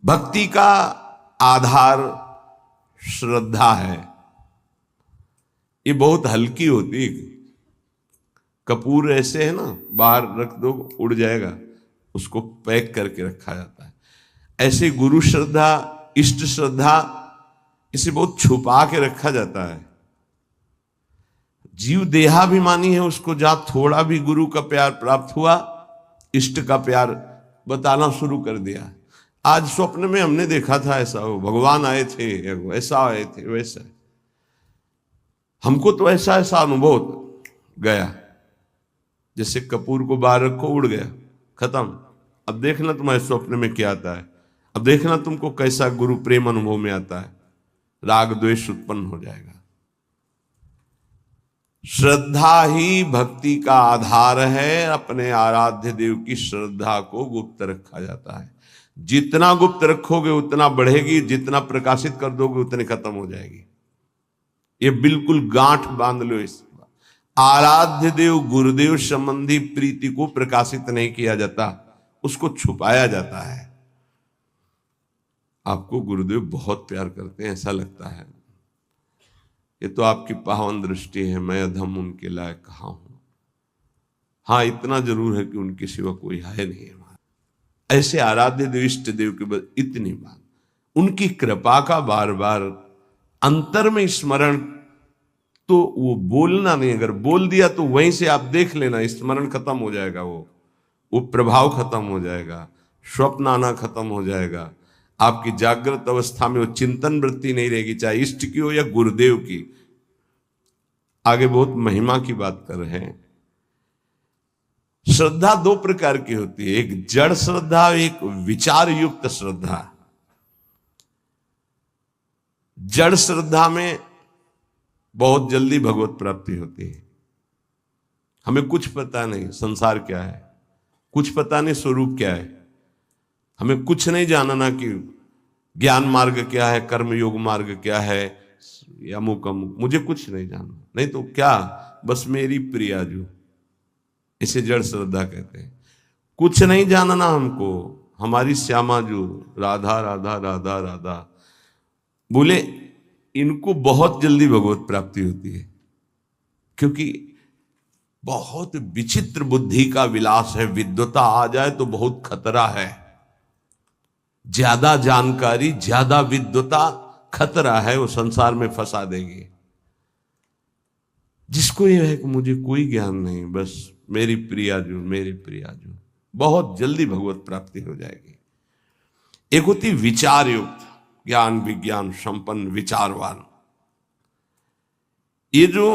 भक्ति का आधार श्रद्धा है। ये बहुत हल्की होती है। कपूर ऐसे है ना, बाहर रख दो उड़ जाएगा, उसको पैक करके रखा जाता है। ऐसे गुरु श्रद्धा, इष्ट श्रद्धा, इसे बहुत छुपा के रखा जाता है। जीव देहाभिमानी है, उसको जहां थोड़ा भी गुरु का प्यार प्राप्त हुआ, इष्ट का प्यार बताना शुरू कर दिया। आज स्वप्न में हमने देखा था ऐसा हो, भगवान आए थे, ऐसा आए थे, वैसा। हमको तो ऐसा ऐसा अनुभव गया, जैसे कपूर को बाहर रखो उड़ गया, खत्म। अब देखना तुम्हारे स्वप्न में क्या आता है, अब देखना तुमको कैसा गुरु प्रेम अनुभव में आता है, राग द्वेष उत्पन्न हो जाएगा। श्रद्धा ही भक्ति का आधार है। अपने आराध्य देव की श्रद्धा को गुप्त रखा जाता है। जितना गुप्त रखोगे उतना बढ़ेगी, जितना प्रकाशित कर दोगे उतनी खत्म हो जाएगी। ये बिल्कुल गांठ बांध लो इस बात। आराध्य देव गुरुदेव संबंधी प्रीति को प्रकाशित नहीं किया जाता, उसको छुपाया जाता है। आपको गुरुदेव बहुत प्यार करते हैं ऐसा लगता है, ये तो आपकी पावन दृष्टि है, मैं अधम उनके लायक कहाँ हूं। हाँ, इतना जरूर है कि उनके सिवा कोई है नहीं हमारा। ऐसे आराध्य देव इष्ट देव के बस इतनी बात, उनकी कृपा का बार बार अंतर में स्मरण, तो वो बोलना नहीं, अगर बोल दिया तो वहीं से आप देख लेना, स्मरण खत्म हो जाएगा, वो प्रभाव खत्म हो जाएगा, स्वप्न आना खत्म हो जाएगा। आपकी जागृत अवस्था में वो चिंतन वृत्ति नहीं रहेगी, चाहे इष्ट की हो या गुरुदेव की। आगे बहुत महिमा की बात कर रहे हैं। श्रद्धा दो प्रकार की होती है, एक जड़ श्रद्धा, एक विचार युक्त श्रद्धा। जड़ श्रद्धा में बहुत जल्दी भगवत प्राप्ति होती है। हमें कुछ पता नहीं संसार क्या है, कुछ पता नहीं स्वरूप क्या है, हमें कुछ नहीं जानना कि ज्ञान मार्ग क्या है, कर्म योग मार्ग क्या है, या अमुक अमुक, मुझे कुछ नहीं जानना। नहीं तो क्या, बस मेरी प्रिया जो, इसे जड़ श्रद्धा कहते हैं। कुछ नहीं जानना हमको, हमारी श्यामा जो, राधा राधा राधा राधा बोले, इनको बहुत जल्दी भगवत प्राप्ति होती है, क्योंकि बहुत विचित्र बुद्धि का विलास है। विद्वता आ जाए तो बहुत खतरा है। ज्यादा जानकारी, ज्यादा विद्वता खतरा है, वो संसार में फंसा देगी। जिसको ये है कि मुझे कोई ज्ञान नहीं, बस मेरी प्रिया जो, मेरी प्रिया जो, बहुत जल्दी भगवत प्राप्ति हो जाएगी। एक होती विचार युक्त, ज्ञान विज्ञान संपन्न विचारवान। ये जो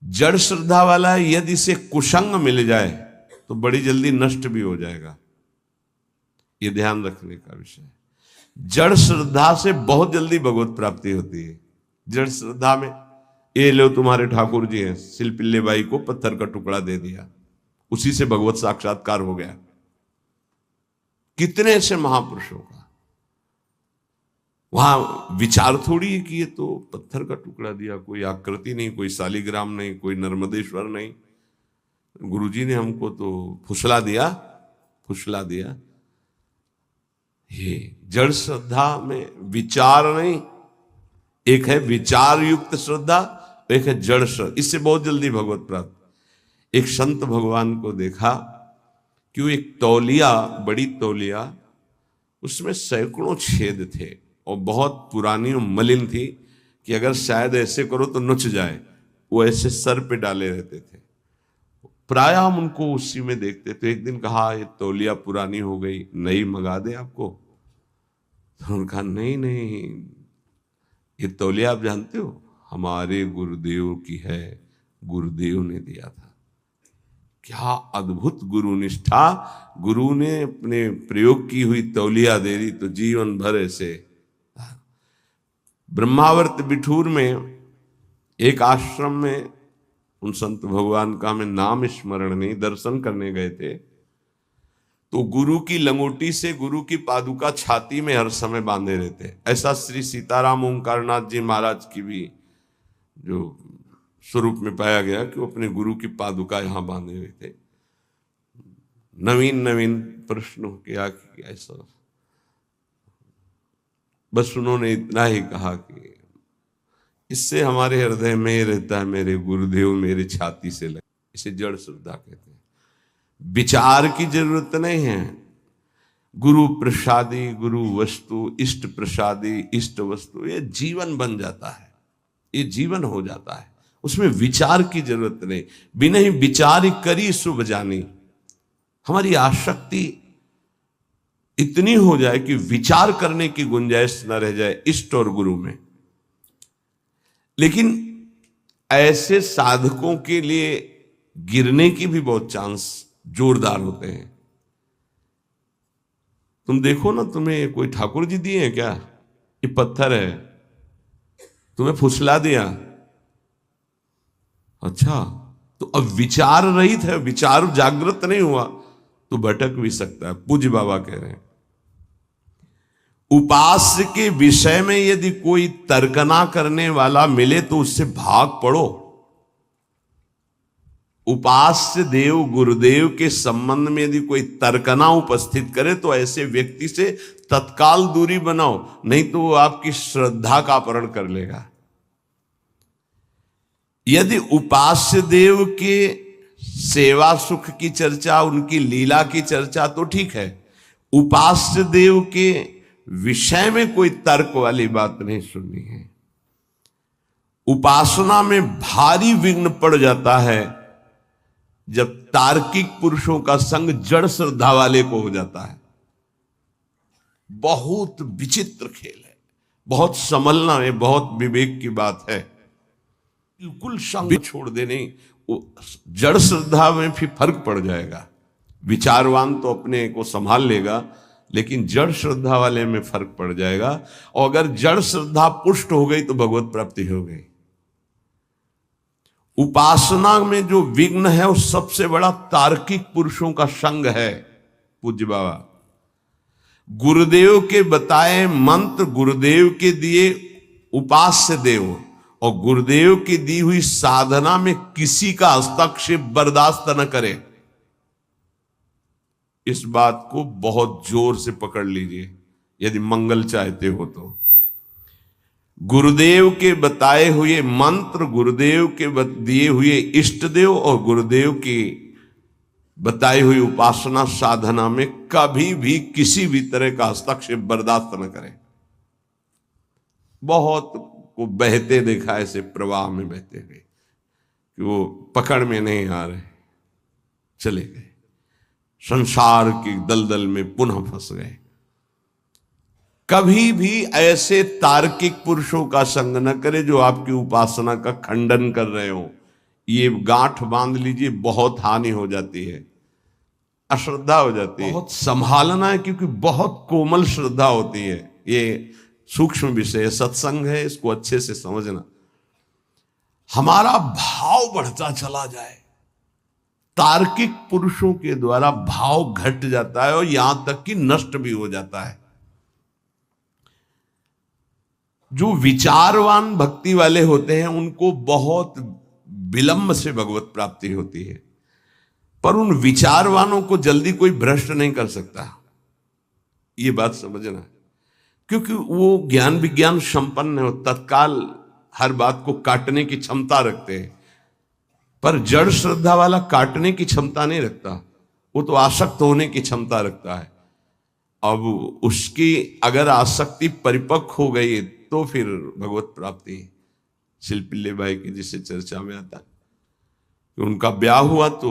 जड़ श्रद्धा वाला है, यदि इसे कुसंग मिल जाए तो बड़ी जल्दी नष्ट भी हो जाएगा। ये ध्यान रखने का विषय है। जड़ श्रद्धा से बहुत जल्दी भगवत प्राप्ति होती है। जड़ श्रद्धा में ये लो, तुम्हारे ठाकुर जी हैं, सिलपिल्ले बाई को पत्थर का टुकड़ा दे दिया, उसी से भगवत साक्षात्कार हो गया। कितने ऐसे महापुरुषों का वहां विचार थोड़ी है कि ये तो पत्थर का टुकड़ा दिया, कोई आकृति नहीं, कोई शालिग्राम नहीं, कोई नर्मदेश्वर नहीं, गुरुजी ने हमको तो फुसला दिया, फुसला दिया। ये जड़ श्रद्धा में विचार नहीं, एक है विचार युक्त श्रद्धा, एक है जड़ श्रद्धा। इससे बहुत जल्दी भगवत प्राप्त। एक संत भगवान को देखा कि वो एक तौलिया, बड़ी तौलिया, उसमें सैकड़ों छेद थे और बहुत पुरानी और मलिन थी कि अगर शायद ऐसे करो तो नुच जाए, वो ऐसे सर पे डाले रहते थे। प्राय हम उनको उसी में देखते थे। एक दिन कहा, ये तौलिया पुरानी हो गई, नई मंगा दे आपको। तो उन्होंने कहा, नहीं नहीं, ये तौलिया आप जानते हो, हमारे गुरुदेव की है, गुरुदेव ने दिया था। क्या अद्भुत गुरु निष्ठा! गुरु ने अपने प्रयोग की हुई तौलिया दे दी तो जीवन भर ऐसे। ब्रह्मावर्त बिठूर में एक आश्रम में उन संत भगवान का हमें नाम स्मरण नहीं, दर्शन करने गए थे, तो गुरु की लंगोटी से गुरु की पादुका छाती में हर समय बांधे रहते। ऐसा श्री सीताराम ओंकारनाथ जी महाराज की भी जो स्वरूप में पाया गया कि वो अपने गुरु की पादुका यहां बांधे हुए थे। नवीन नवीन प्रश्न किया कि ऐसा बस उन्होंने इतना ही कहा कि इससे हमारे हृदय में रहता है मेरे गुरुदेव मेरे छाती से लगे। इसे जड़ श्रद्धा कहते हैं। विचार की जरूरत नहीं है। गुरु प्रसादी गुरु वस्तु, इष्ट प्रसादी इष्ट वस्तु, ये जीवन बन जाता है, ये जीवन हो जाता है। उसमें विचार की जरूरत नहीं। बिना ही विचार करी शुभ जानी। हमारी आसक्ति इतनी हो जाए कि विचार करने की गुंजाइश न रह जाए इष्ट और गुरु में। लेकिन ऐसे साधकों के लिए गिरने की भी बहुत चांस जोरदार होते हैं। तुम देखो ना, तुम्हें कोई ठाकुर जी दिए हैं क्या? ये पत्थर है, तुम्हें फुसला दिया, अच्छा तो अब विचार रहित है, विचार जागृत नहीं हुआ तो भटक भी सकता है। पूज्य बाबा कह रहे हैं उपास्य के विषय में यदि कोई तर्कना करने वाला मिले तो उससे भाग पड़ो। उपास्य देव गुरुदेव के संबंध में यदि कोई तर्कना उपस्थित करे तो ऐसे व्यक्ति से तत्काल दूरी बनाओ, नहीं तो वो आपकी श्रद्धा का अपहरण कर लेगा। यदि उपास्य देव के सेवा सुख की चर्चा, उनकी लीला की चर्चा तो ठीक है, उपास्य देव के विषय में कोई तर्क वाली बात नहीं सुननी है। उपासना में भारी विघ्न पड़ जाता है जब तार्किक पुरुषों का संग जड़ श्रद्धा वाले को हो जाता है। बहुत विचित्र खेल है, बहुत संभलना है, बहुत विवेक की बात है। बिल्कुल संग छोड़ दे, नहीं जड़ श्रद्धा में फिर फर्क पड़ जाएगा। विचारवान तो अपने को संभाल लेगा, लेकिन जड़ श्रद्धा वाले में फर्क पड़ जाएगा। और अगर जड़ श्रद्धा पुष्ट हो गई तो भगवत प्राप्ति हो गई। उपासना में जो विघ्न है वो सबसे बड़ा तार्किक पुरुषों का संग है। पूज्य बाबा गुरुदेव के बताए मंत्र, गुरुदेव के दिए उपास्य देव और गुरुदेव की दी हुई साधना में किसी का हस्तक्षेप बर्दाश्त न करे। इस बात को बहुत जोर से पकड़ लीजिए यदि मंगल चाहते हो तो। गुरुदेव के बताए हुए मंत्र, गुरुदेव के दिए हुए इष्ट देव और गुरुदेव की बताई हुई उपासना साधना में कभी भी किसी भी तरह का हस्तक्षेप बर्दाश्त न करें। बहुत को बहते देखा ऐसे प्रवाह में बहते हुए कि वो पकड़ में नहीं आ रहे, चले गए, संसार की दलदल में पुनः फंस गए। कभी भी ऐसे तार्किक पुरुषों का संग न करे जो आपकी उपासना का खंडन कर रहे हो। ये गांठ बांध लीजिए, बहुत हानि हो जाती है, अश्रद्धा हो जाती है। बहुत संभालना है क्योंकि बहुत कोमल श्रद्धा होती है। ये सूक्ष्म विषय सत्संग है, इसको अच्छे से समझना। हमारा भाव बढ़ता चला जाए, तार्किक पुरुषों के द्वारा भाव घट जाता है और यहां तक कि नष्ट भी हो जाता है। जो विचारवान भक्ति वाले होते हैं उनको बहुत विलंब से भगवत प्राप्ति होती है, पर उन विचारवानों को जल्दी कोई भ्रष्ट नहीं कर सकता। ये बात समझना, क्योंकि वो ज्ञान विज्ञान संपन्न है, तत्काल हर बात को काटने की क्षमता रखते हैं। पर जड़ श्रद्धा वाला काटने की क्षमता नहीं रखता, वो तो आसक्त होने की क्षमता रखता है। अब उसकी अगर आसक्ति परिपक्व हो गई तो फिर भगवत प्राप्ति। शिल्पिल्ले भाई की जिसे चर्चा में आता कि उनका ब्याह हुआ तो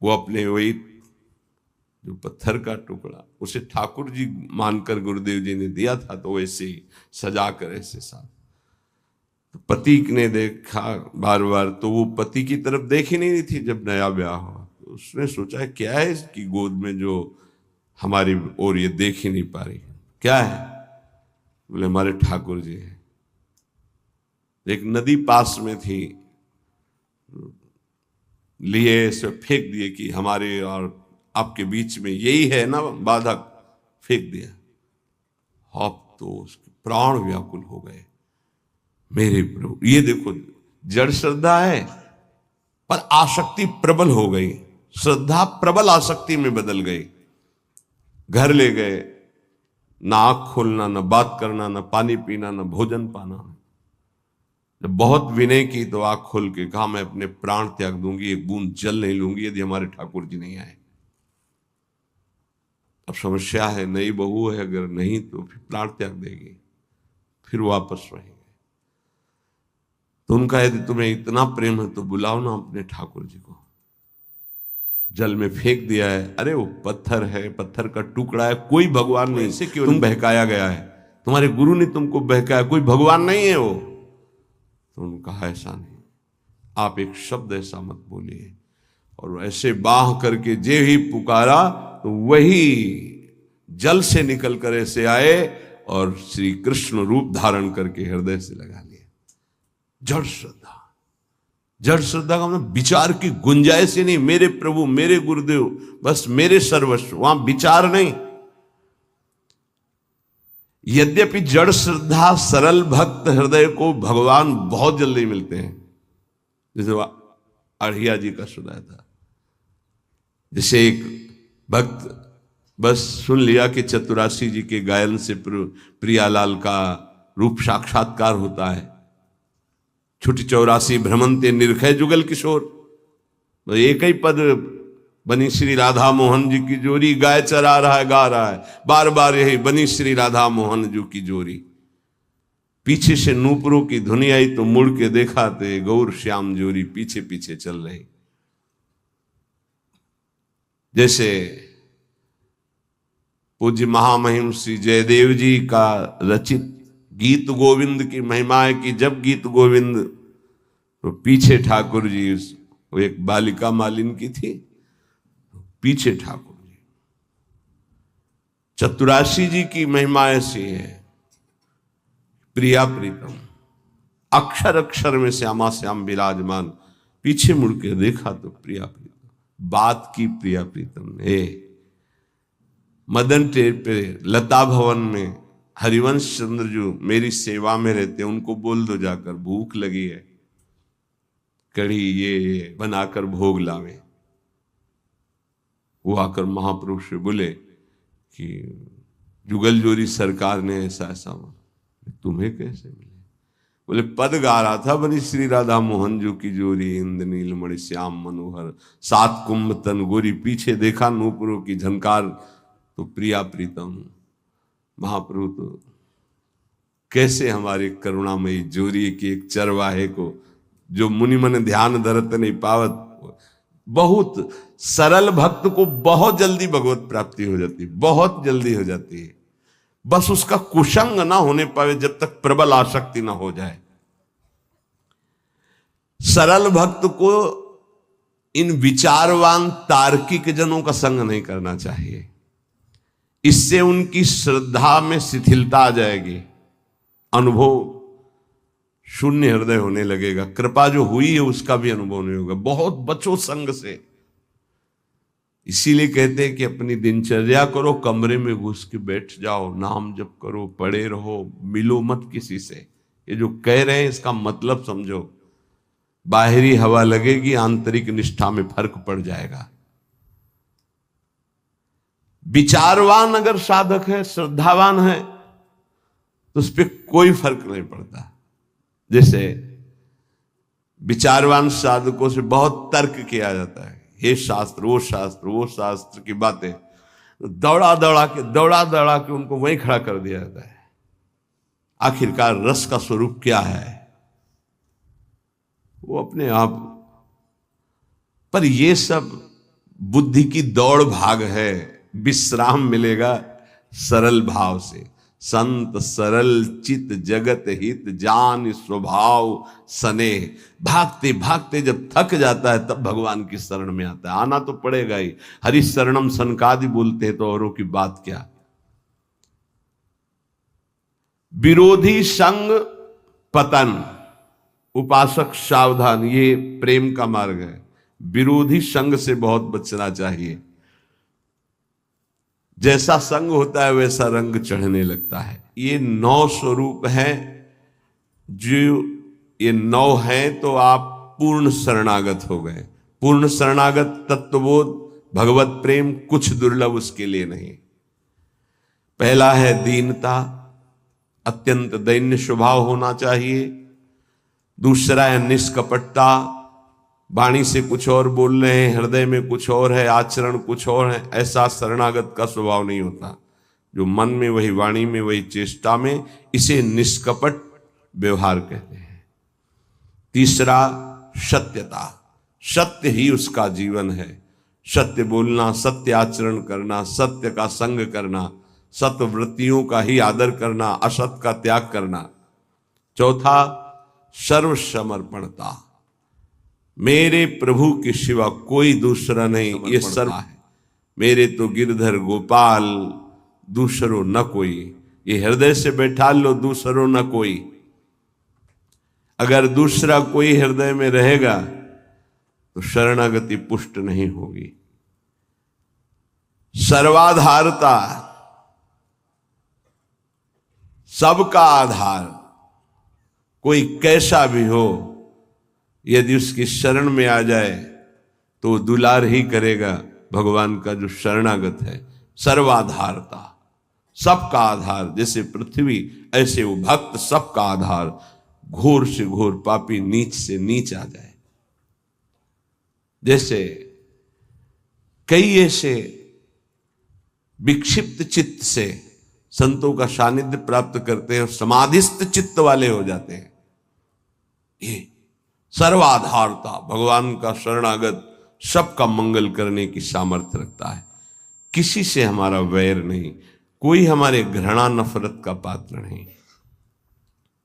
वो अपने वही जो पत्थर का टुकड़ा उसे ठाकुर जी मानकर गुरुदेव जी ने दिया था, तो वैसे ही सजा कर ऐसे साथ। तो पति ने देखा बार बार, तो वो पति की तरफ देख ही नहीं थी जब नया ब्याह हुआ। तो उसने सोचा क्या है इसकी गोद में जो हमारी ओर ये देख ही नहीं पा रही, क्या है? बोले हमारे ठाकुर जी हैं। एक नदी पास में थी, लिए से फेंक दिए कि हमारे और आपके बीच में यही है ना बाधक, फेंक दिया। आप तो उसके प्राण व्याकुल हो गए। मेरे प्रभु, ये देखो जड़ श्रद्धा है पर आसक्ति प्रबल हो गई, श्रद्धा प्रबल आसक्ति में बदल गई। घर ले गए, ना आँख खोलना, न बात करना, न पानी पीना, न भोजन पाना। जब बहुत विनय की तो आँख खोल के कहा मैं अपने प्राण त्याग दूंगी, एक बूंद जल नहीं लूंगी यदि हमारे ठाकुर जी नहीं आए। अब समस्या है, नई बहू है, अगर नहीं तो फिर प्राण त्याग देगी, फिर वापस रहेंगे। तो उनका यदि तुम्हें इतना प्रेम है तो बुलाओ ना अपने ठाकुर जी को। जल में फेंक दिया है, अरे वो पत्थर है, पत्थर का टुकड़ा है, कोई भगवान नहीं, इसे क्यों तुम बहकाया गया है, तुम्हारे गुरु ने तुमको बहकाया, कोई भगवान नहीं है वो। तो उन्होंने कहा ऐसा नहीं, आप एक शब्द ऐसा मत बोलिए। और ऐसे बाह करके जे ही पुकारा तो वही जल से निकल कर ऐसे आए और श्री कृष्ण रूप धारण करके हृदय से लगा लिया। जड़ श्रद्धा, जड़ श्रद्धा का मतलब विचार की गुंजाइश ही नहीं, मेरे प्रभु, मेरे गुरुदेव, बस मेरे सर्वस्व, वहां विचार नहीं। यद्यपि जड़ श्रद्धा सरल भक्त हृदय को भगवान बहुत जल्दी मिलते हैं, जैसे अढ़िया जी का सुनाया था। जैसे एक भक्त बस सुन लिया कि चतुरासी जी के गायन से प्रियालाल का रूप साक्षात्कार होता है, छुटी 84 भ्रमंते निर्खय जुगल किशोर, तो एक ही पद बनी श्री राधा मोहन जी की जोरी, गाय चरा रहा है, गा रहा है, बार बार यही बनी श्री राधा मोहन जी की जोरी। पीछे से नूपुरों की धुनी आई तो मुड़ के देखा थे गौर श्याम जोरी पीछे पीछे चल रही। जैसे पूज्य महामहिम श्री जयदेव जी का रचित गीत गोविंद की महिमा है कि जब गीत गोविंद तो पीछे ठाकुर जी, वो एक बालिका मालिन की थी, पीछे ठाकुर जी। चतुरासी जी की महिमा ऐसी है, प्रिया प्रीतम, अक्षर अक्षर में श्यामा श्याम विराजमान, पीछे मुड़ के देखा तो प्रिया प्रीतम, बात की प्रिया प्रीतम ने। मदन टेर पे लता भवन में हरिवंश चंद्र जो मेरी सेवा में रहते, उनको बोल दो जाकर भूख लगी है, कढ़ी ये बनाकर भोग लावे। वो आकर महाप्रभु से बोले कि जुगल जोरी सरकार ने ऐसा ऐसा, तुम्हें कैसे मिले? बोले पद गा रहा था बनी श्री राधा मोहन जो की जोरी, इंद्र नीलमणि श्याम मनोहर, 7 कुंभ तन गोरी, पीछे देखा नूपुरों की झनकार तो प्रिया प्रीतम। महाप्रभु तो कैसे हमारे करुणामयी जोरी की एक चरवाहे को जो मुनि मन ध्यान धरत नहीं पावत, बहुत सरल भक्त को बहुत जल्दी भगवत प्राप्ति हो जाती, बहुत जल्दी हो जाती है, बस उसका कुसंग ना होने पावे, जब तक प्रबल आसक्ति ना हो जाए। सरल भक्त को इन विचारवान तार्किक जनों का संग नहीं करना चाहिए, इससे उनकी श्रद्धा में शिथिलता आ जाएगी, अनुभव शून्य हृदय होने लगेगा, कृपा जो हुई है उसका भी अनुभव नहीं होगा। बहुत बचो संग से। इसीलिए कहते हैं कि अपनी दिनचर्या करो, कमरे में घुस के बैठ जाओ, नाम जप करो, पढ़े रहो, मिलो मत किसी से। ये जो कह रहे हैं इसका मतलब समझो, बाहरी हवा लगेगी, आंतरिक निष्ठा में फर्क पड़ जाएगा। विचारवान अगर साधक है, श्रद्धावान है, तो उस पर कोई फर्क नहीं पड़ता। जैसे विचारवान साधकों से बहुत तर्क किया जाता है, हे शास्त्र वो शास्त्र वो शास्त्र की बातें, दौड़ा दौड़ा के उनको वहीं खड़ा कर दिया जाता है। आखिरकार रस का स्वरूप क्या है वो अपने आप, पर ये सब बुद्धि की दौड़ भाग है। विश्राम मिलेगा सरल भाव से। संत सरल चित जगत हित जान स्वभाव स्नेह। भागते भागते जब थक जाता है तब भगवान की शरण में आता है। आना तो पड़ेगा ही, हरि शरणम सनकादि बोलते हैं तो औरों की बात क्या। विरोधी संग पतन, उपासक सावधान, ये प्रेम का मार्ग है। विरोधी संग से बहुत बचना चाहिए। जैसा संग होता है वैसा रंग चढ़ने लगता है। ये 9 स्वरूप है, जो ये 9 है तो आप पूर्ण शरणागत हो गए। पूर्ण शरणागत तत्वबोध भगवत प्रेम कुछ दुर्लभ उसके लिए नहीं। पहला है दीनता, अत्यंत दैन्य स्वभाव होना चाहिए। दूसरा है निष्कपटता, वाणी से कुछ और बोल रहे हैं, हृदय में कुछ और है, आचरण कुछ और है। ऐसा शरणागत का स्वभाव नहीं होता। जो मन में वही, वाणी में वही, चेष्टा में, इसे निष्कपट व्यवहार कहते हैं। तीसरा सत्यता, सत्य ही उसका जीवन है। सत्य बोलना, सत्य आचरण करना, सत्य का संग करना, सत्य वृत्तियों का ही आदर करना, असत का त्याग करना। चौथा सर्वसमर्पणता, मेरे प्रभु के सिवा कोई दूसरा नहीं, ये सर्व है। मेरे तो गिरधर गोपाल, दूसरो न कोई। ये हृदय से बैठा लो, दूसरो न कोई। अगर दूसरा कोई हृदय में रहेगा तो शरणागति पुष्ट नहीं होगी। सर्वाधारता, सबका आधार, कोई कैसा भी हो, यदि उसकी शरण में आ जाए तो दुलार ही करेगा भगवान का जो शरणागत है। सर्वाधारता, सबका आधार, जैसे पृथ्वी ऐसे वो भक्त सबका आधार। घोर से घोर पापी नीच से नीच आ जाए। जैसे कई ऐसे विक्षिप्त चित्त से संतों का सानिध्य प्राप्त करते हैं और समाधिस्थ चित्त वाले हो जाते हैं। ये सर्वाधारता, भगवान का शरणागत सबका मंगल करने की सामर्थ्य रखता है। किसी से हमारा वैर नहीं, कोई हमारे घृणा नफरत का पात्र नहीं।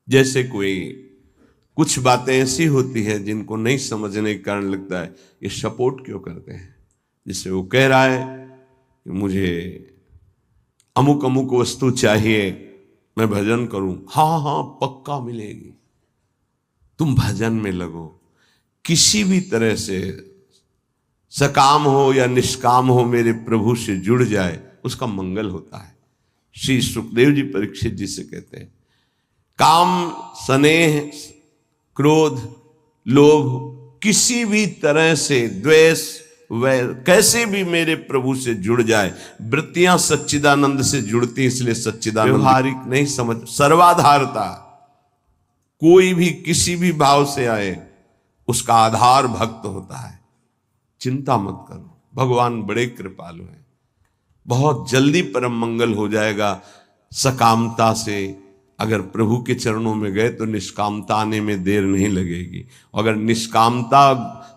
जैसे कोई कुछ बातें ऐसी होती हैं जिनको नहीं समझने के कारण लगता है ये सपोर्ट क्यों करते हैं। जैसे वो कह रहा है कि मुझे अमुक अमुक वस्तु चाहिए, मैं भजन करूं। हाँ हाँ पक्का मिलेगी, तुम भजन में लगो। किसी भी तरह से सकाम हो या निष्काम हो, मेरे प्रभु से जुड़ जाए, उसका मंगल होता है। श्री सुखदेव जी परीक्षित जी से कहते हैं, काम, स्नेह, क्रोध, लोभ, किसी भी तरह से द्वेष, वैर, कैसे भी मेरे प्रभु से जुड़ जाए। वृत्तियां सच्चिदानंद से जुड़ती, इसलिए सच्चिदानंद। व्यवहारिक नहीं समझ, सर्वाधारता, कोई भी किसी भी भाव से आए उसका आधार भक्त होता है। चिंता मत करो, भगवान बड़े कृपालु हैं, बहुत जल्दी परम मंगल हो जाएगा। सकामता से अगर प्रभु के चरणों में गए तो निष्कामता आने में देर नहीं लगेगी। अगर निष्कामता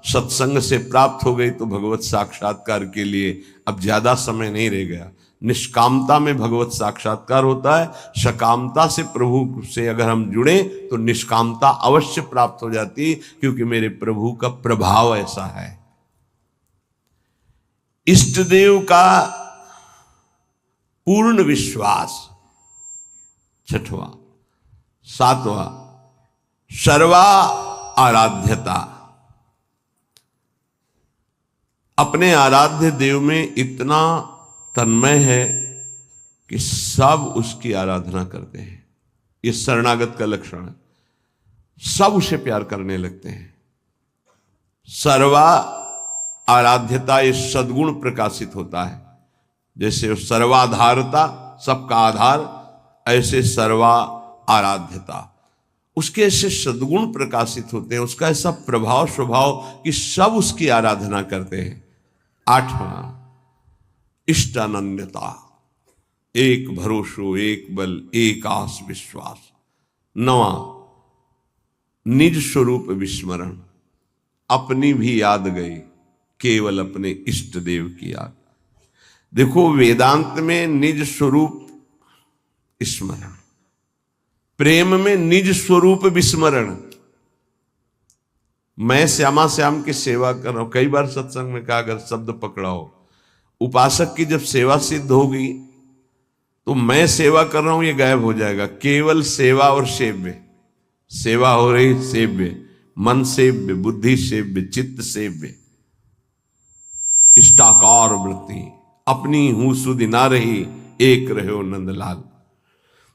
सत्संग से प्राप्त हो गई तो भगवत साक्षात्कार के लिए अब ज्यादा समय नहीं रह गया। निष्कामता में भगवत साक्षात्कार होता है। सकामता से प्रभु से अगर हम जुड़े तो निष्कामता अवश्य प्राप्त हो जाती, क्योंकि मेरे प्रभु का प्रभाव ऐसा है। इष्ट देव का पूर्ण विश्वास, छठवां। सातवां सर्वा आराध्यता, अपने आराध्य देव में इतना तन्मय है कि सब उसकी आराधना करते हैं। ये शरणागत का लक्षण है, सब उसे प्यार करने लगते हैं। सर्वा आराध्यता, ये सद्गुण प्रकाशित होता है। जैसे सर्वाधारता, सबका आधार, ऐसे सर्वा आराध्यता, उसके ऐसे सद्गुण प्रकाशित होते हैं। उसका ऐसा प्रभाव स्वभाव कि सब उसकी आराधना करते हैं। आठवां इष्टानन्यता, एक भरोसो, एक बल, एक आस विश्वास। नवां निज स्वरूप विस्मरण, अपनी भी याद गई, केवल अपने इष्ट देव की याद। देखो वेदांत में निज स्वरूप स्मरण, प्रेम में निज स्वरूप विस्मरण। मैं श्यामा श्याम की सेवा कर रहा हूं, कई बार सत्संग में कहा अगर शब्द पकड़ाओ, उपासक की जब सेवा सिद्ध होगी तो मैं सेवा कर रहा हूं ये गायब हो जाएगा। केवल सेवा और सेव्य, सेवा हो रही, सेव्य, मन सेव्य, बुद्धि सेव्य, चित्त सेव्य, इष्टाकार वृत्ति, अपनी हूं सुधि ना रही, एक रहो नंदलाल।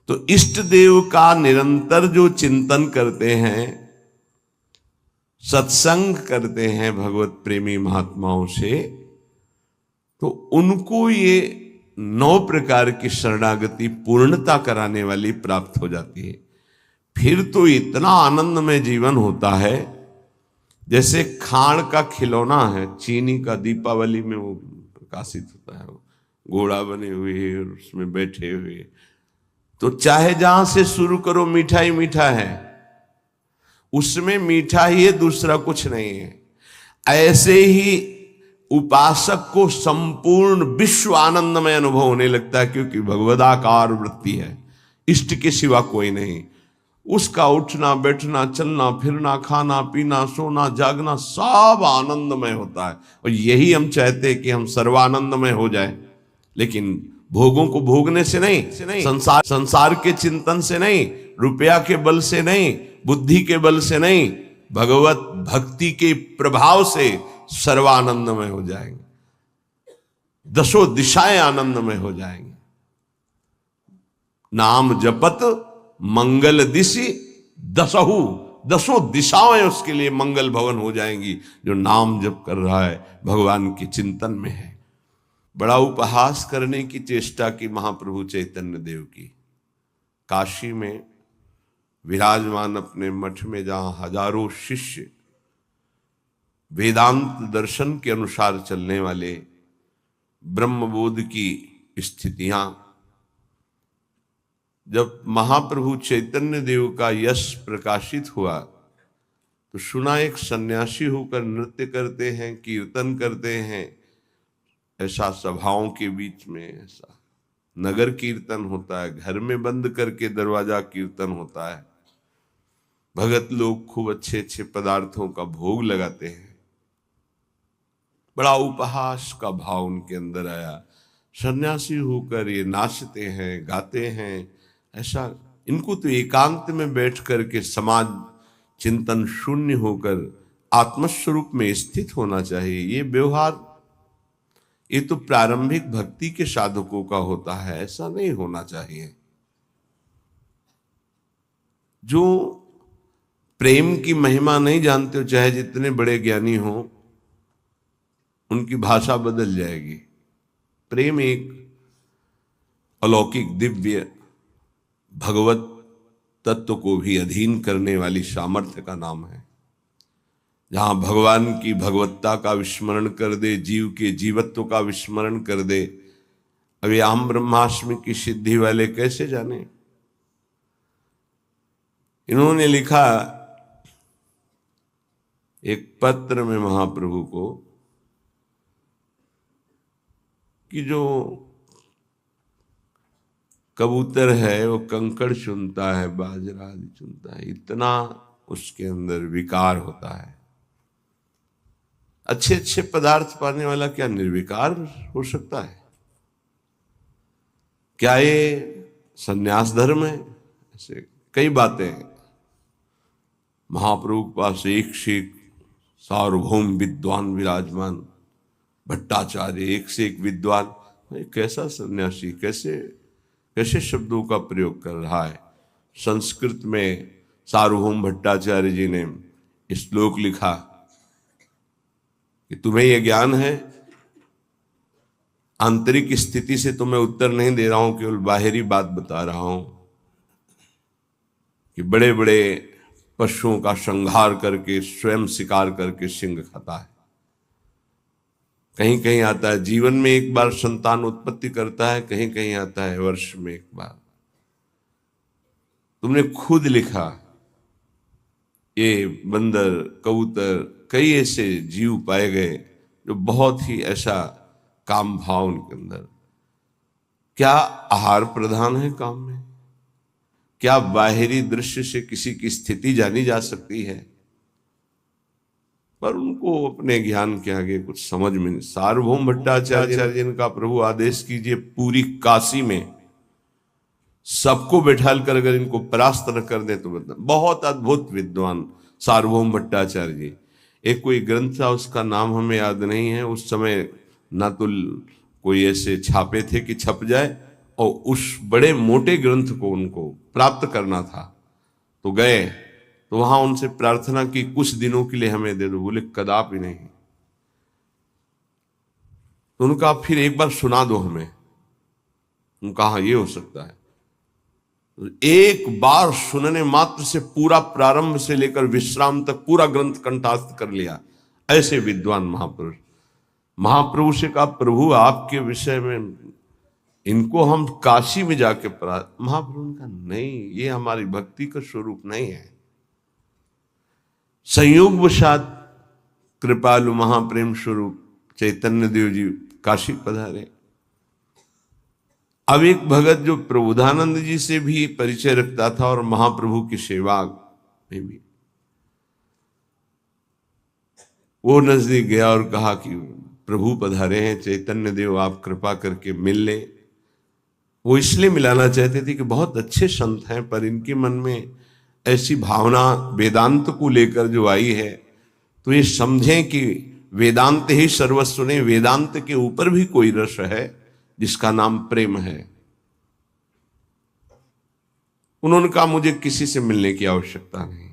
तो इष्ट देव का निरंतर जो चिंतन करते हैं, सत्संग करते हैं भगवत प्रेमी महात्माओं से, तो उनको ये 9 प्रकार की शरणागति पूर्णता कराने वाली प्राप्त हो जाती है। फिर तो इतना आनंदमय जीवन होता है जैसे खाण का खिलौना है, चीनी का, दीपावली में वो प्रकाशित होता है, वो घोड़ा बने हुए और उसमें बैठे हुए। तो चाहे जहां से शुरू करो मीठा ही मीठा है, उसमें मीठा ही है, दूसरा कुछ नहीं है। ऐसे ही उपासक को संपूर्ण विश्व आनंदमय अनुभव होने लगता है, क्योंकि भगवदाकार वृत्ति है, इष्ट के सिवा कोई नहीं। उसका उठना बैठना चलना फिरना खाना पीना सोना जागना सब आनंदमय होता है। और यही हम चाहते हैं कि हम सर्वानंदमय हो जाए, लेकिन भोगों को भोगने से नहीं, संसार के चिंतन से नहीं, रुपया के बल से नहीं, बुद्धि के बल से नहीं, भगवत भक्ति के प्रभाव से सर्वानंदमय हो जाएंगे, दसों दिशाएं आनंदमय हो जाएंगे। नाम जपत मंगल दिशि दसहु, दसों दिशाएं उसके लिए मंगल भवन हो जाएंगी, जो नाम जप कर रहा है, भगवान के चिंतन में है। बड़ा उपहास करने की चेष्टा की महाप्रभु चैतन्य देव की। काशी में विराजमान अपने मठ में, जहां हजारों शिष्य वेदांत दर्शन के अनुसार चलने वाले, ब्रह्मबोध की स्थितियां, जब महाप्रभु चैतन्य देव का यश प्रकाशित हुआ तो सुना एक सन्यासी होकर नृत्य करते हैं, कीर्तन करते हैं, ऐसा सभाओं के बीच में ऐसा नगर कीर्तन होता है, घर में बंद करके दरवाजा कीर्तन होता है, भगत लोग खूब अच्छे अच्छे पदार्थों का भोग लगाते हैं। बड़ा उपहास का भाव उनके अंदर आया। सन्यासी होकर ये नाचते हैं गाते हैं, ऐसा इनको तो एकांत में बैठ करके समाज चिंतन शून्य होकर आत्मस्वरूप में स्थित होना चाहिए। ये व्यवहार ये तो प्रारंभिक भक्ति के साधकों का होता है, ऐसा नहीं होना चाहिए। जो प्रेम की महिमा नहीं जानते हो, चाहे जितने बड़े ज्ञानी हो, उनकी भाषा बदल जाएगी। प्रेम एक अलौकिक दिव्य भगवत तत्व को भी अधीन करने वाली सामर्थ्य का नाम है। जहां भगवान की भगवत्ता का विस्मरण कर दे, जीव के जीवत्व का विस्मरण कर दे। अभी आम ब्रह्माष्टमी की सिद्धि वाले कैसे जाने? इन्होंने लिखा एक पत्र में महाप्रभु को कि जो कबूतर है वो कंकड़ चुनता है, बाजरा आदि चुनता है, इतना उसके अंदर विकार होता है। अच्छे अच्छे पदार्थ पाने वाला क्या निर्विकार हो सकता है? क्या ये संन्यास धर्म है? ऐसे कई बातें हैं। महाप्रभु के पास एक से एक सार्वभौम विद्वान विराजमान, भट्टाचार्य एक से एक विद्वान। कैसा सन्यासी, कैसे कैसे शब्दों का प्रयोग कर रहा है। संस्कृत में सार्वभौम भट्टाचार्य जी ने श्लोक लिखा कि तुम्हें यह ज्ञान है, आंतरिक स्थिति से तो मैं उत्तर नहीं दे रहा हूं, केवल बाहरी बात बता रहा हूं कि बड़े बड़े पशुओं का संहार करके स्वयं शिकार करके सिंह खाता है। कहीं कहीं आता है जीवन में एक बार संतान उत्पत्ति करता है, कहीं कहीं आता है वर्ष में एक बार। तुमने खुद लिखा ये बंदर, कबूतर, कई ऐसे जीव पाए गए जो बहुत ही ऐसा काम भाव उनके अंदर। क्या आहार प्रधान है काम में? क्या बाहरी दृश्य से किसी की स्थिति जानी जा सकती है? पर उनको अपने ज्ञान के आगे कुछ समझ में नहीं। सार्वभौम भट्टाचार्य जिनका प्रभु आदेश कीजिए पूरी काशी में सबको बैठाल कर अगर इनको परास्त न कर दे तो बता। बहुत अद्भुत विद्वान सार्वभौम भट्टाचार्य जी। एक कोई ग्रंथ था, उसका नाम हमें याद नहीं है। उस समय ना तो कोई ऐसे छापे थे कि छप जाए, और उस बड़े मोटे ग्रंथ को उनको प्राप्त करना था। तो गए तो वहां उनसे प्रार्थना की कुछ दिनों के लिए हमें दे दो। बोले कदापि नहीं। तो उनका फिर एक बार सुना दो हमें। कहा ये हो सकता है। एक बार सुनने मात्र से पूरा प्रारंभ से लेकर विश्राम तक पूरा ग्रंथ कंठस्थ कर लिया, ऐसे विद्वान महापुरुष। महाप्रभु से कहा, प्रभु आपके विषय में इनको हम काशी में जाके पढ़ा। महाप्रभु ने कहा, नहीं, ये हमारी भक्ति का स्वरूप नहीं है। संयोगवशात कृपालु महाप्रेम स्वरूप चैतन्य देव जी काशी पधारे। अब एक भगत जो प्रबोधानंद जी से भी परिचय रखता था और महाप्रभु की सेवा में भी, वो नजदीक गया और कहा कि प्रभु पधारे हैं, चैतन्य देव आप कृपा करके मिल ले। वो इसलिए मिलाना चाहते थे कि बहुत अच्छे संत हैं, पर इनके मन में ऐसी भावना वेदांत को लेकर जो आई है, तो ये समझें कि वेदांत ही सर्वस्व नहीं, वेदांत के ऊपर भी कोई रस है जिसका नाम प्रेम है। उन्होंने कहा, मुझे किसी से मिलने की आवश्यकता नहीं,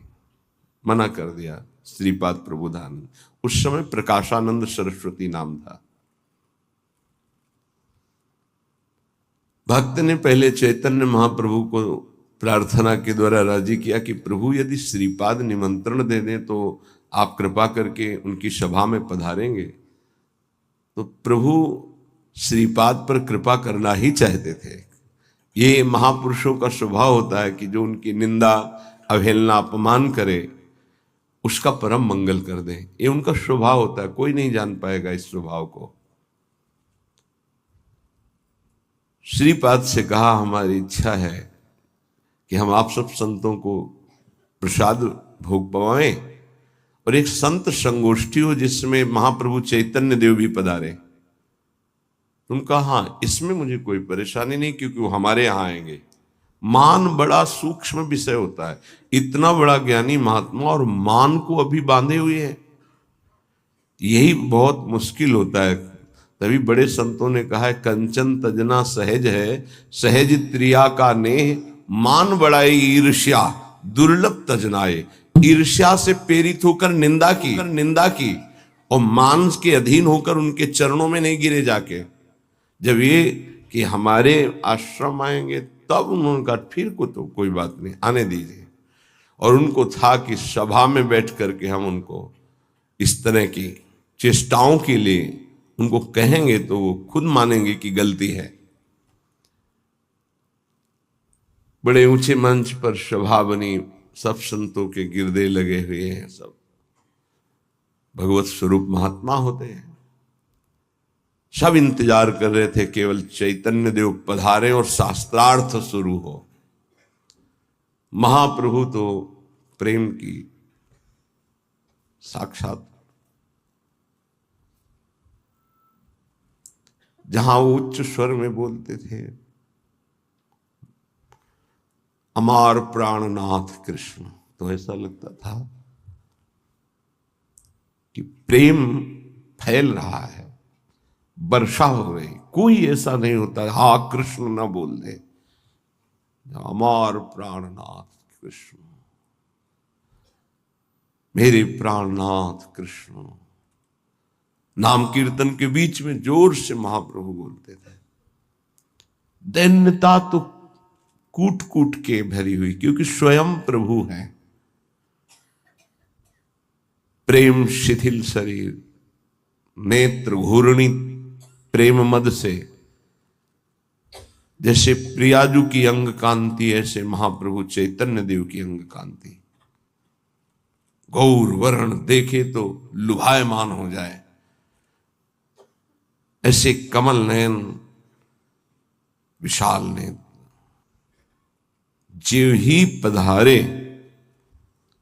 मना कर दिया। श्रीपाद प्रबोधानंद, उस समय प्रकाशानंद सरस्वती नाम था। भक्त ने पहले चैतन्य महाप्रभु को प्रार्थना के द्वारा राजी किया कि प्रभु यदि श्रीपाद निमंत्रण दे दें तो आप कृपा करके उनकी सभा में पधारेंगे। तो प्रभु श्रीपाद पर कृपा करना ही चाहते थे। ये महापुरुषों का स्वभाव होता है कि जो उनकी निंदा, अवहेलना, अपमान करे उसका परम मंगल कर दें, ये उनका स्वभाव होता है। कोई नहीं जान पाएगा इस स्वभाव को। श्रीपाद से कहा, हमारी इच्छा है कि हम आप सब संतों को प्रसाद भोग पवाएं और एक संत संगोष्ठी हो जिसमें महाप्रभु चैतन्य देव भी पधारे। तुम कहा, हाँ, इसमें मुझे कोई परेशानी नहीं, क्योंकि वो हमारे यहां आएंगे। मान बड़ा सूक्ष्म विषय होता है। इतना बड़ा ज्ञानी महात्मा और मान को अभी बांधे हुए हैं, यही बहुत मुश्किल होता है। तभी बड़े संतों ने कहा है, कंचन तजना सहज है, सहज त्रिया का नेह, मान बढ़ाई ईर्ष्या दुर्लभ तजनाए। ईर्ष्या से प्रेरित होकर निंदा की और मान के अधीन होकर उनके चरणों में नहीं गिरे जाके। जब ये कि हमारे आश्रम आएंगे तब उन्होंने कहा, फिर को तो कोई बात नहीं, आने दीजिए। और उनको था कि सभा में बैठ करके हम उनको इस तरह की चेष्टाओं के लिए उनको कहेंगे तो वो खुद मानेंगे कि गलती है। बड़े ऊंचे मंच पर सभा बनी, सब संतों के गिरदे लगे हुए हैं, सब भगवत स्वरूप महात्मा होते हैं। सब इंतजार कर रहे थे केवल चैतन्य देव पधारे और शास्त्रार्थ शुरू हो। महाप्रभु तो प्रेम की साक्षात, जहां वो उच्च स्वर में बोलते थे, अमार प्राणनाथ कृष्ण, तो ऐसा लगता था कि प्रेम फैल रहा है, वर्षा हो रही। कोई ऐसा नहीं होता हा कृष्ण ना बोल दे। अमार प्राणनाथ कृष्ण, मेरे प्राणनाथ कृष्ण, नाम कीर्तन के बीच में जोर से महाप्रभु बोलते थे। दैन्यता तो कूट कूट के भरी हुई, क्योंकि स्वयं प्रभु हैं। प्रेम शिथिल शरीर, नेत्र घूर्णी प्रेम मद से, जैसे प्रियाजू की अंग कांति, ऐसे महाप्रभु चैतन्य देव की अंग कांति। गौर वर्ण देखे तो लुभायमान हो जाए, ऐसे कमल नयन, विशाल नेत्र। जो ही पधारे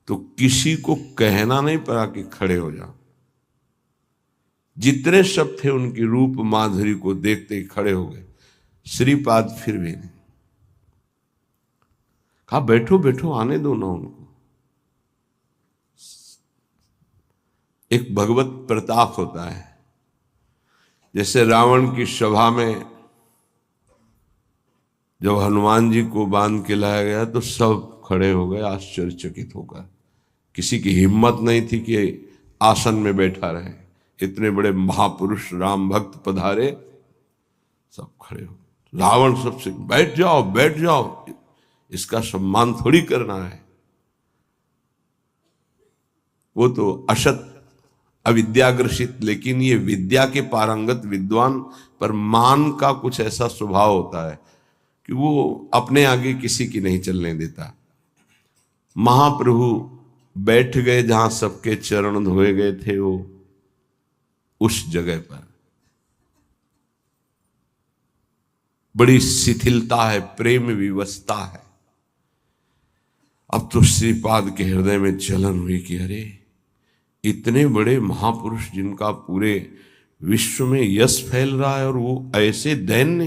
तो किसी को कहना नहीं पड़ा कि खड़े हो जाओ। जितने सब थे उनकी रूप माधुरी को देखते ही खड़े हो गए। श्रीपाद फिर भी नहीं, कहा बैठो बैठो, आने दो ना उनको। एक भगवत प्रताप होता है, जैसे रावण की सभा में जब हनुमान जी को बांध के लाया गया तो सब खड़े हो गए आश्चर्यचकित होकर। किसी की हिम्मत नहीं थी कि आसन में बैठा रहे। इतने बड़े महापुरुष राम भक्त पधारे, सब खड़े हो। रावण सबसे बैठ जाओ बैठ जाओ, इसका सम्मान थोड़ी करना है। वो तो असत अविद्याग्रसित, लेकिन ये विद्या के पारंगत विद्वान पर मान का कुछ ऐसा स्वभाव होता है कि वो अपने आगे किसी की नहीं चलने देता। महाप्रभु बैठ गए जहां सबके चरण धोए गए थे, वो उस जगह पर बड़ी शिथिलता है, प्रेम विवशता है। अब तो श्रीपाद के हृदय में जलन हुई कि अरे इतने बड़े महापुरुष जिनका पूरे विश्व में यश फैल रहा है और वो ऐसे दैन्य,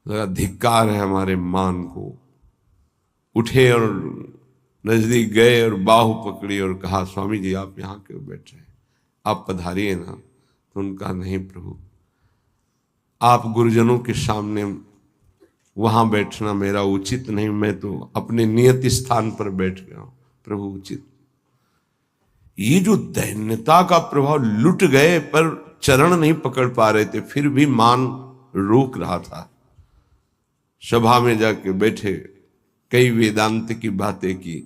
लगा धिक्कार है हमारे मान को। उठे और नजदीक गए और बाहु पकड़ी और कहा, स्वामी जी आप यहाँ क्यों बैठ रहे हैं, आप पधारिए ना। तो उनका नहीं प्रभु, आप गुरुजनों के सामने वहां बैठना मेरा उचित नहीं, मैं तो अपने नियत स्थान पर बैठ गया हूं प्रभु उचित। ये जो दैन्यता का प्रभाव, लुट गए पर चरण नहीं पकड़ पा रहे थे, फिर भी मान रोक रहा था। सभा में जाके बैठे, कई वेदांत की बातें की,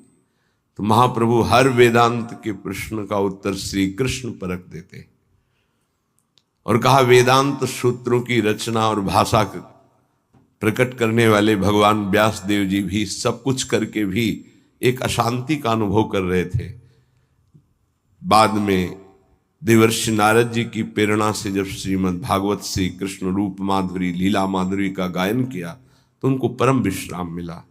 तो महाप्रभु हर वेदांत के प्रश्न का उत्तर श्री कृष्ण परख देते और कहा वेदांत सूत्रों की रचना और भाषा प्रकट करने वाले भगवान व्यास देव जी भी सब कुछ करके भी एक अशांति का अनुभव कर रहे थे। बाद में देवर्षि नारद जी की प्रेरणा से जब श्रीमद् भागवत श्री कृष्ण रूप माधुरी लीला माधुरी का गायन किया तो उनको परम विश्राम मिला।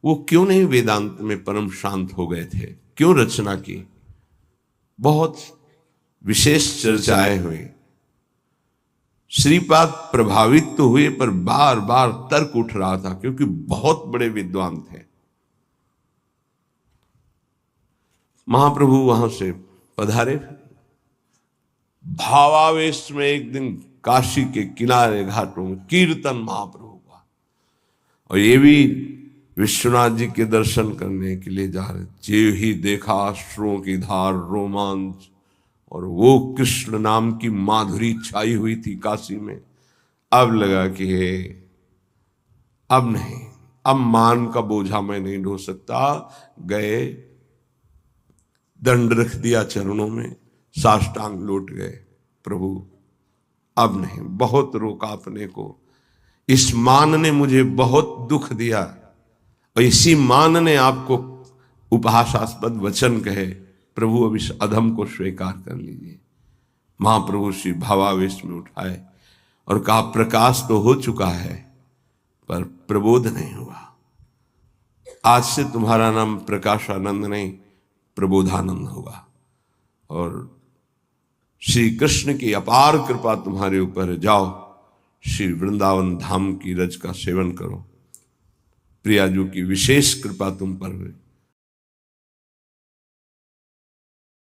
वो क्यों नहीं वेदांत में परम शांत हो गए थे, क्यों रचना की? बहुत विशेष चर्चाएं हुई, श्रीपाद प्रभावित तो हुए पर बार बार तर्क उठ रहा था क्योंकि बहुत बड़े विद्वान थे। महाप्रभु वहां से पधारे, भावावेश में एक दिन काशी के किनारे घाटों में कीर्तन महाप्रभु का, और ये भी विश्वनाथ जी के दर्शन करने के लिए जा रहे। जे ही देखा अश्रुओं की धार रोमांच, और वो कृष्ण नाम की माधुरी छाई हुई थी काशी में। अब लगा कि हे अब नहीं, अब मान का बोझा मैं नहीं ढो सकता। गए, दंड रख दिया चरणों में, साष्टांग लौट गए, प्रभु अब नहीं। बहुत रोका अपने को, इस मान ने मुझे बहुत दुख दिया और इसी मान ने आपको उपहासास्पद वचन कहे, प्रभु अब इस अधम को स्वीकार कर लीजिए। महाप्रभु श्री भावावेश में उठाए और कहा प्रकाश तो हो चुका है पर प्रबोध नहीं हुआ। आज से तुम्हारा नाम प्रकाशानंद नहीं प्रबोधानंद होगा, और श्री कृष्ण की अपार कृपा तुम्हारे ऊपर है। जाओ श्री वृंदावन धाम की रज का सेवन करो, प्रियाजू की विशेष कृपा तुम पर हुई।